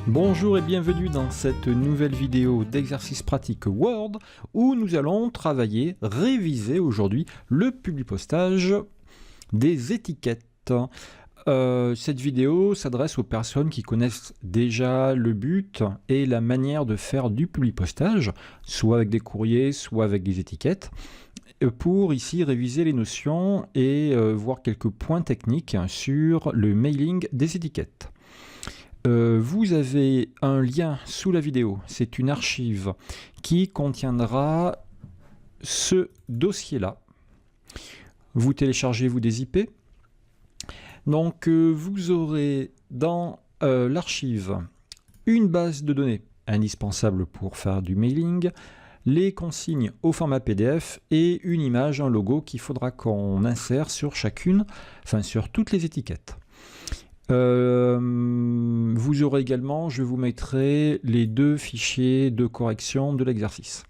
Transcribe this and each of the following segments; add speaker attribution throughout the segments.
Speaker 1: Bonjour et bienvenue dans cette nouvelle vidéo d'exercice pratique Word où nous allons réviser aujourd'hui le publipostage des étiquettes. Cette vidéo s'adresse aux personnes qui connaissent déjà le but et la manière de faire du publipostage, soit avec des courriers, soit avec des étiquettes, pour ici réviser les notions et voir quelques points techniques sur le mailing des étiquettes. Vous avez un lien sous la vidéo, c'est une archive qui contiendra ce dossier-là. Vous téléchargez-vous des IP. Donc vous aurez dans l'archive une base de données indispensable pour faire du mailing, les consignes au format PDF et une image, un logo qu'il faudra qu'on insère sur sur toutes les étiquettes. Vous aurez également, je vous mettrai les deux fichiers de correction de l'exercice.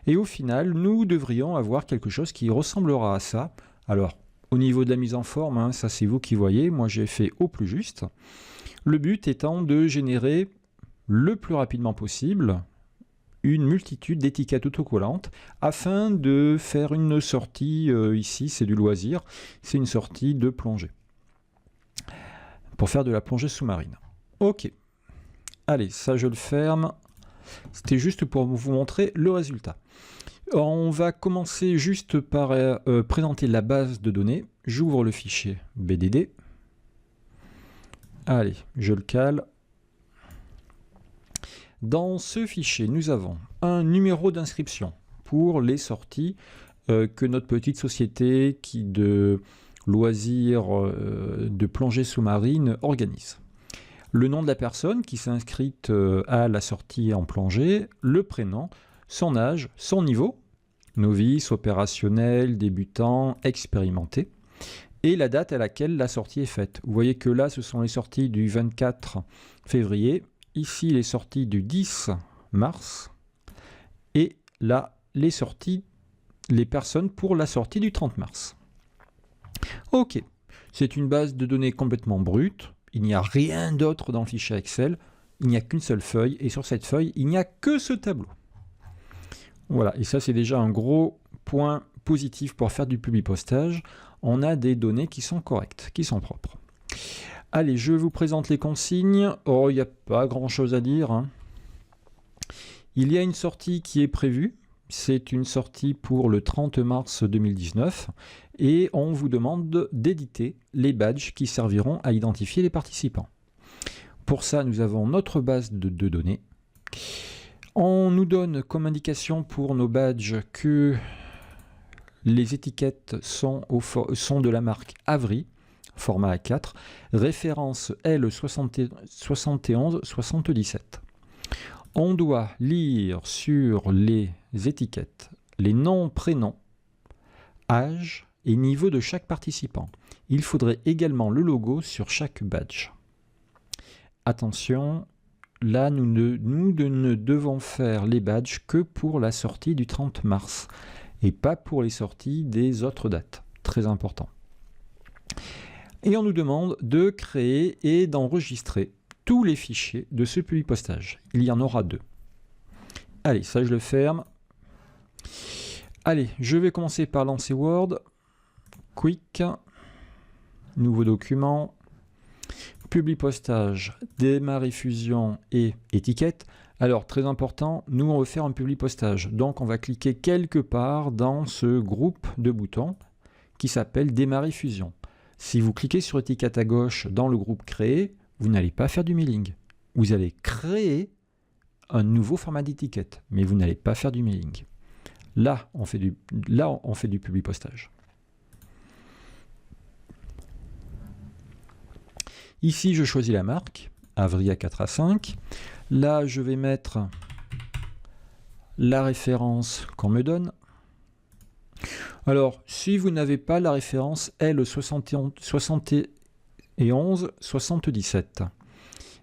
Speaker 1: Et au final, nous devrions avoir quelque chose qui ressemblera à ça. Alors, au niveau de la mise en forme, ça c'est vous qui voyez, moi j'ai fait au plus juste. Le but étant de générer le plus rapidement possible une multitude d'étiquettes autocollantes afin de faire une sortie, ici c'est du loisir, c'est une sortie de plongée. Pour faire de la plongée sous-marine. Ok. Allez, ça je le ferme. C'était juste pour vous montrer le résultat. On va commencer juste par présenter la base de données. J'ouvre le fichier BDD. Allez, je le cale. Dans ce fichier, nous avons un numéro d'inscription pour les sorties que notre petite société de loisirs de plongée sous-marine organise. Le nom de la personne qui s'est inscrite à la sortie en plongée, le prénom, son âge, son niveau, novice, opérationnel, débutant, expérimenté, et la date à laquelle la sortie est faite. Vous voyez que là, ce sont les sorties du 24 février, ici les sorties du 10 mars, et là, les personnes pour la sortie du 30 mars. Ok, c'est une base de données complètement brute, il n'y a rien d'autre dans le fichier Excel, il n'y a qu'une seule feuille, et sur cette feuille, il n'y a que ce tableau. Voilà, et ça c'est déjà un gros point positif pour faire du publipostage, on a des données qui sont correctes, qui sont propres. Allez, je vous présente les consignes, il n'y a pas grand chose à dire. Il y a une sortie qui est prévue, c'est une sortie pour le 30 mars 2019 et on vous demande d'éditer les badges qui serviront à identifier les participants. Pour ça, nous avons notre base de données. On nous donne comme indication pour nos badges que les étiquettes sont de la marque Avery, format A4, référence L7177. On doit lire sur les étiquettes les noms, prénoms, âge et niveau de chaque participant. Il faudrait également le logo sur chaque badge. Attention, là nous ne devons faire les badges que pour la sortie du 30 mars et pas pour les sorties des autres dates. Très important. Et on nous demande de créer et d'enregistrer tous les fichiers de ce publipostage. Il y en aura 2. Allez, ça je le ferme. Allez, je vais commencer par lancer Word. Quick. Nouveau document. Publipostage, démarrer fusion et étiquette. Alors, très important, nous on veut faire un publipostage. Donc, on va cliquer quelque part dans ce groupe de boutons qui s'appelle démarrer fusion. Si vous cliquez sur étiquette à gauche dans le groupe créer, vous n'allez pas faire du mailing. Vous allez créer un nouveau format d'étiquette, mais vous n'allez pas faire du mailing. Là, on fait du publipostage. Ici, je choisis la marque, Avery A4A5. Là, je vais mettre la référence qu'on me donne. Alors, si vous n'avez pas la référence L7177,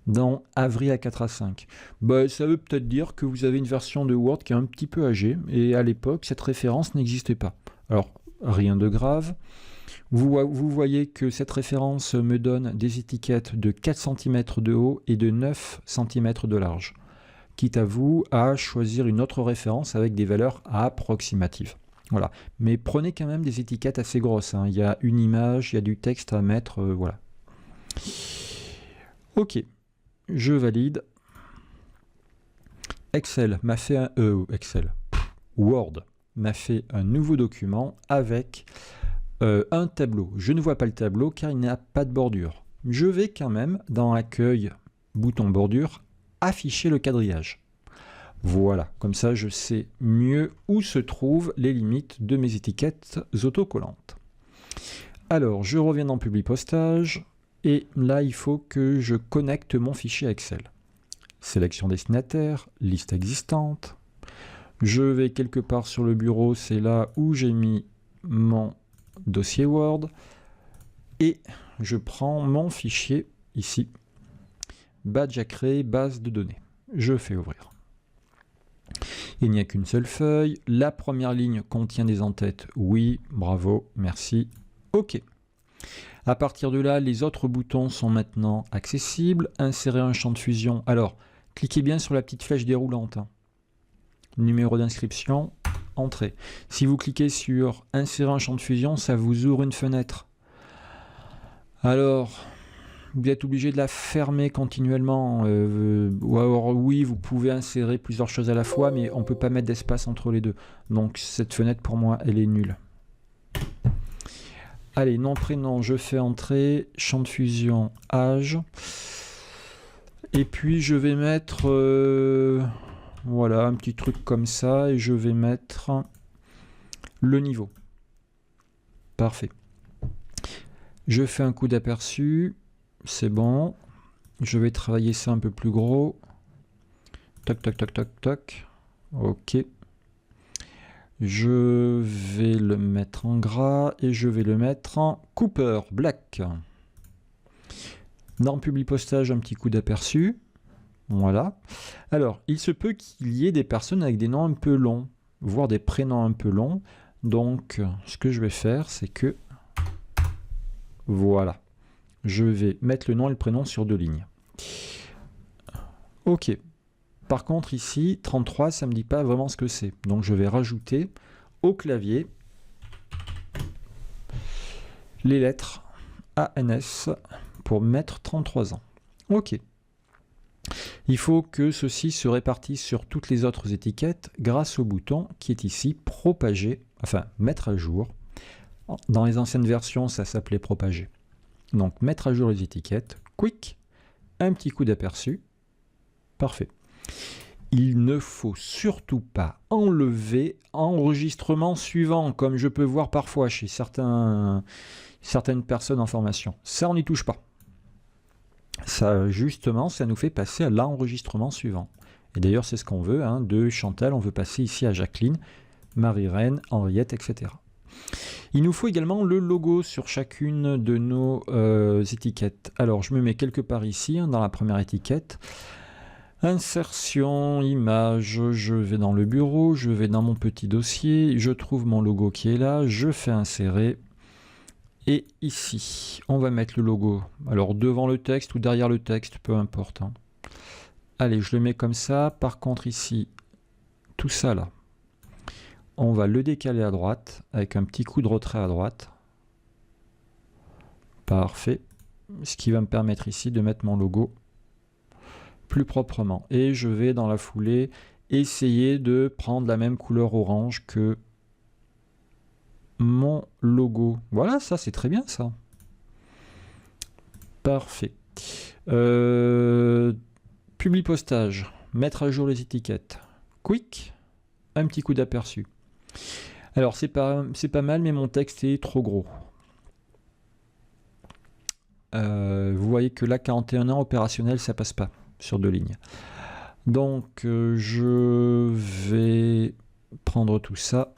Speaker 1: dans avril à 4 à 5. Bah, ça veut peut-être dire que vous avez une version de Word qui est un petit peu âgée, et à l'époque, cette référence n'existait pas. Alors, rien de grave. Vous voyez que cette référence me donne des étiquettes de 4 cm de haut et de 9 cm de large. Quitte à vous à choisir une autre référence avec des valeurs approximatives. Voilà. Mais prenez quand même des étiquettes assez grosses, hein. Il y a une image, il y a du texte à mettre, voilà. Ok, je valide. Word m'a fait un nouveau document avec un tableau. Je ne vois pas le tableau car il n'y a pas de bordure. Je vais quand même, dans Accueil, bouton bordure, afficher le quadrillage. Voilà, comme ça je sais mieux où se trouvent les limites de mes étiquettes autocollantes. Alors, je reviens dans Publi Postage, et là il faut que je connecte mon fichier Excel. Sélection destinataire, liste existante. Je vais quelque part sur le bureau, c'est là où j'ai mis mon dossier Word, et je prends mon fichier ici, badge à créer, base de données. Je fais ouvrir. Il n'y a qu'une seule feuille. La première ligne contient des en-têtes. Oui, bravo, merci. OK. À partir de là, les autres boutons sont maintenant accessibles. Insérer un champ de fusion. Alors, cliquez bien sur la petite flèche déroulante. Numéro d'inscription, entrée. Si vous cliquez sur insérer un champ de fusion, ça vous ouvre une fenêtre. Alors, vous êtes obligé de la fermer continuellement. Ou alors, oui, vous pouvez insérer plusieurs choses à la fois, mais on ne peut pas mettre d'espace entre les deux. Donc, cette fenêtre, pour moi, elle est nulle. Allez, nom, prénom, je fais entrer. Champ de fusion, âge. Et puis, je vais mettre... voilà, un petit truc comme ça. Et je vais mettre le niveau. Parfait. Je fais un coup d'aperçu. C'est bon. Je vais travailler ça un peu plus gros. Toc, toc, toc, toc, toc. OK. Je vais le mettre en gras et je vais le mettre en Cooper Black. Dans Publi Postage, un petit coup d'aperçu. Voilà. Alors, il se peut qu'il y ait des personnes avec des noms un peu longs, voire des prénoms un peu longs. Donc, ce que je vais faire, c'est que... Voilà. Je vais mettre le nom et le prénom sur 2 lignes. OK. Par contre, ici, 33, ça ne me dit pas vraiment ce que c'est. Donc, je vais rajouter au clavier les lettres ANS pour mettre 33 ans. OK. Il faut que ceci se répartisse sur toutes les autres étiquettes grâce au bouton qui est ici, propager, enfin, mettre à jour. Dans les anciennes versions, ça s'appelait propager. Donc, mettre à jour les étiquettes, quick, un petit coup d'aperçu, parfait. Il ne faut surtout pas enlever enregistrement suivant, comme je peux voir parfois chez certaines personnes en formation. Ça, on n'y touche pas. Ça, justement, ça nous fait passer à l'enregistrement suivant. Et d'ailleurs, c'est ce qu'on veut, hein, de Chantal, on veut passer ici à Jacqueline, Marie-Reine, Henriette, etc. Il nous faut également le logo sur chacune de nos étiquettes. Alors, je me mets quelque part ici, hein, dans la première étiquette. Insertion, image, je vais dans le bureau, je vais dans mon petit dossier, je trouve mon logo qui est là, je fais insérer. Et ici, on va mettre le logo. Alors, devant le texte ou derrière le texte, peu importe, hein. Allez, je le mets comme ça. Par contre, ici, tout ça là, on va le décaler à droite avec un petit coup de retrait à droite. Parfait. Ce qui va me permettre ici de mettre mon logo plus proprement. Et je vais dans la foulée essayer de prendre la même couleur orange que mon logo. Voilà, ça c'est très bien ça. Parfait. Publi Postage, mettre à jour les étiquettes. Quick, un petit coup d'aperçu. Alors c'est pas mal, mais mon texte est trop gros. Vous voyez que là, 41 ans opérationnel, ça passe pas sur 2 lignes. Donc je vais prendre tout ça.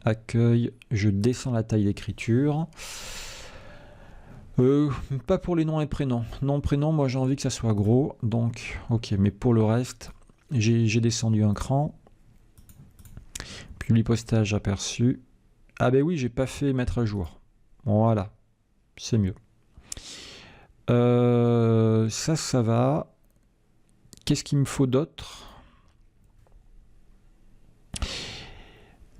Speaker 1: Accueil, je descends la taille d'écriture. Pas pour les noms et prénoms. Nom, prénom, moi j'ai envie que ça soit gros. Donc, ok, mais pour le reste, j'ai descendu un cran. Publi postage aperçu. Ah ben oui, j'ai pas fait mettre à jour. Voilà, c'est mieux. Ça va. Qu'est-ce qu'il me faut d'autre?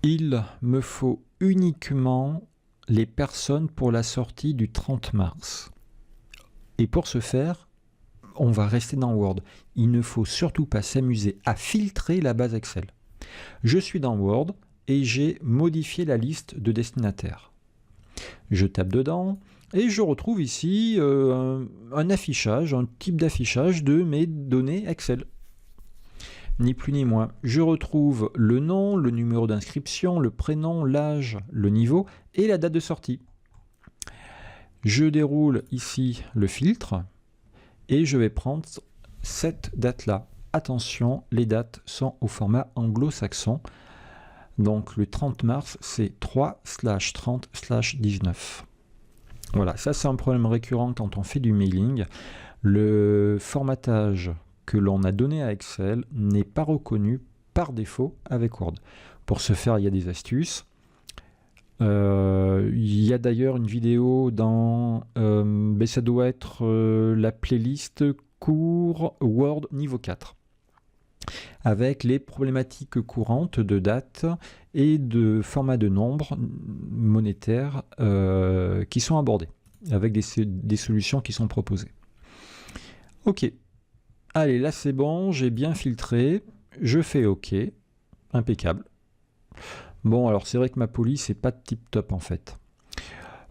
Speaker 1: Il me faut uniquement les personnes pour la sortie du 30 mars. Et pour ce faire, on va rester dans Word. Il ne faut surtout pas s'amuser à filtrer la base Excel. Je suis dans Word et j'ai modifié la liste de destinataires. Je tape dedans et je retrouve ici un affichage, un type d'affichage de mes données Excel. Ni plus ni moins. Je retrouve le nom, le numéro d'inscription, le prénom, l'âge, le niveau et la date de sortie. Je déroule ici le filtre et je vais prendre cette date-là. Attention, les dates sont au format anglo-saxon. Donc le 30 mars, c'est 3/30/19. Voilà, ça c'est un problème récurrent quand on fait du mailing. Le formatage que l'on a donné à Excel n'est pas reconnu par défaut avec Word. Pour ce faire, il y a des astuces. Il y a d'ailleurs une vidéo dans... ça doit être la playlist cours Word niveau 4 avec les problématiques courantes de date et de format de nombre monétaire qui sont abordées, avec des solutions qui sont proposées. Ok, allez, là c'est bon, j'ai bien filtré, je fais OK, impeccable. Bon, alors c'est vrai que ma police n'est pas tip top en fait.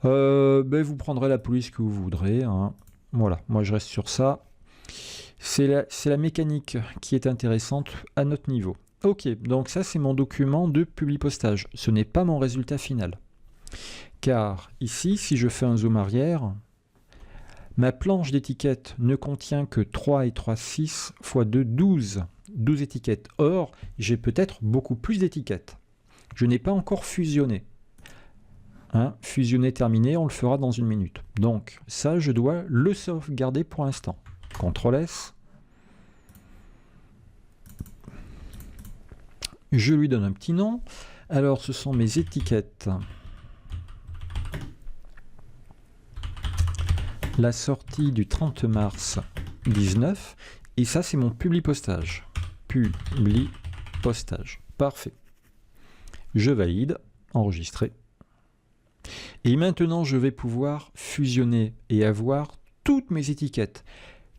Speaker 1: Vous prendrez la police que vous voudrez, hein. Voilà, moi je reste sur ça. C'est la mécanique qui est intéressante à notre niveau. Ok, donc ça c'est mon document de publi postage. Ce n'est pas mon résultat final. Car ici, si je fais un zoom arrière, ma planche d'étiquettes ne contient que 3 et 3, 6 x 2, 12. 12 étiquettes. Or, j'ai peut-être beaucoup plus d'étiquettes. Je n'ai pas encore fusionné. Hein, fusionner terminé, on le fera dans une minute. Donc ça, je dois le sauvegarder pour l'instant. CTRL S. Je lui donne un petit nom. Alors, ce sont mes étiquettes. La sortie du 30 mars 19. Et ça, c'est mon publi postage. Publi postage. Parfait. Je valide. Enregistrer. Et maintenant, je vais pouvoir fusionner et avoir toutes mes étiquettes.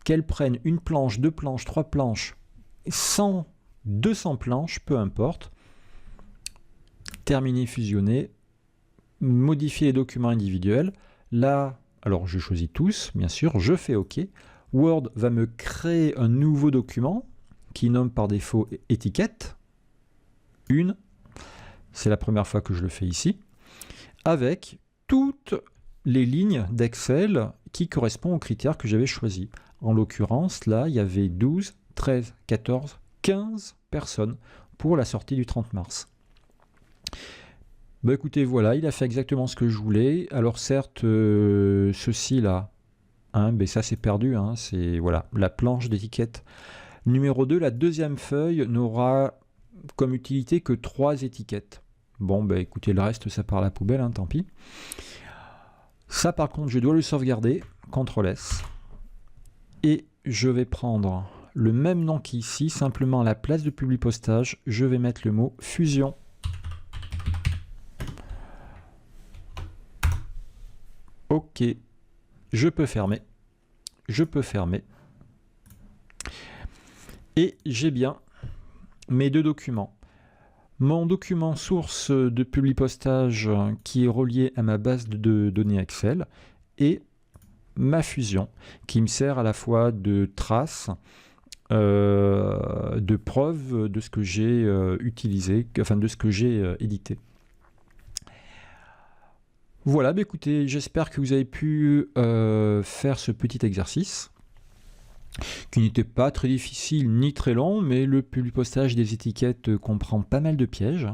Speaker 1: Qu'elles prennent une planche, 2 planches, 3 planches, 100, 200 planches, peu importe. Terminer, fusionner, modifier les documents individuels. Là, alors je choisis tous, bien sûr, je fais OK. Word va me créer un nouveau document qui nomme par défaut étiquette. Une. C'est la première fois que je le fais ici. Avec toutes les lignes d'Excel qui correspondent aux critères que j'avais choisis. En l'occurrence, là, il y avait 12, 13, 14, 15 personnes pour la sortie du 30 mars. Écoutez, voilà, il a fait exactement ce que je voulais. Alors certes, ceci là, hein, ça c'est perdu. Hein, c'est voilà, la planche d'étiquette numéro 2. La deuxième feuille n'aura comme utilité que 3 étiquettes. Bon, écoutez, le reste, ça part à la poubelle, hein, tant pis. Ça, par contre, je dois le sauvegarder. CTRL S. Et je vais prendre le même nom qu'ici, simplement à la place de publi postage, je vais mettre le mot fusion. Ok. Je peux fermer. Je peux fermer. Et j'ai bien mes deux documents. Mon document source de publi postage qui est relié à ma base de données Excel et ma fusion qui me sert à la fois de trace, de preuve de ce que j'ai utilisé, enfin de ce que j'ai édité. Voilà, écoutez, j'espère que vous avez pu faire ce petit exercice qui n'était pas très difficile ni très long, mais le publi postage des étiquettes comprend pas mal de pièges.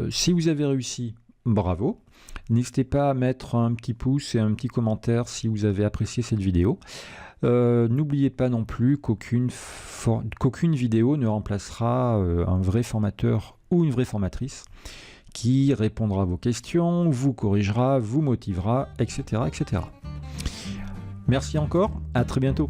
Speaker 1: Si vous avez réussi, bravo. N'hésitez pas à mettre un petit pouce et un petit commentaire si vous avez apprécié cette vidéo. N'oubliez pas non plus qu'aucune vidéo ne remplacera un vrai formateur ou une vraie formatrice qui répondra à vos questions, vous corrigera, vous motivera, etc., etc. Merci encore, à très bientôt.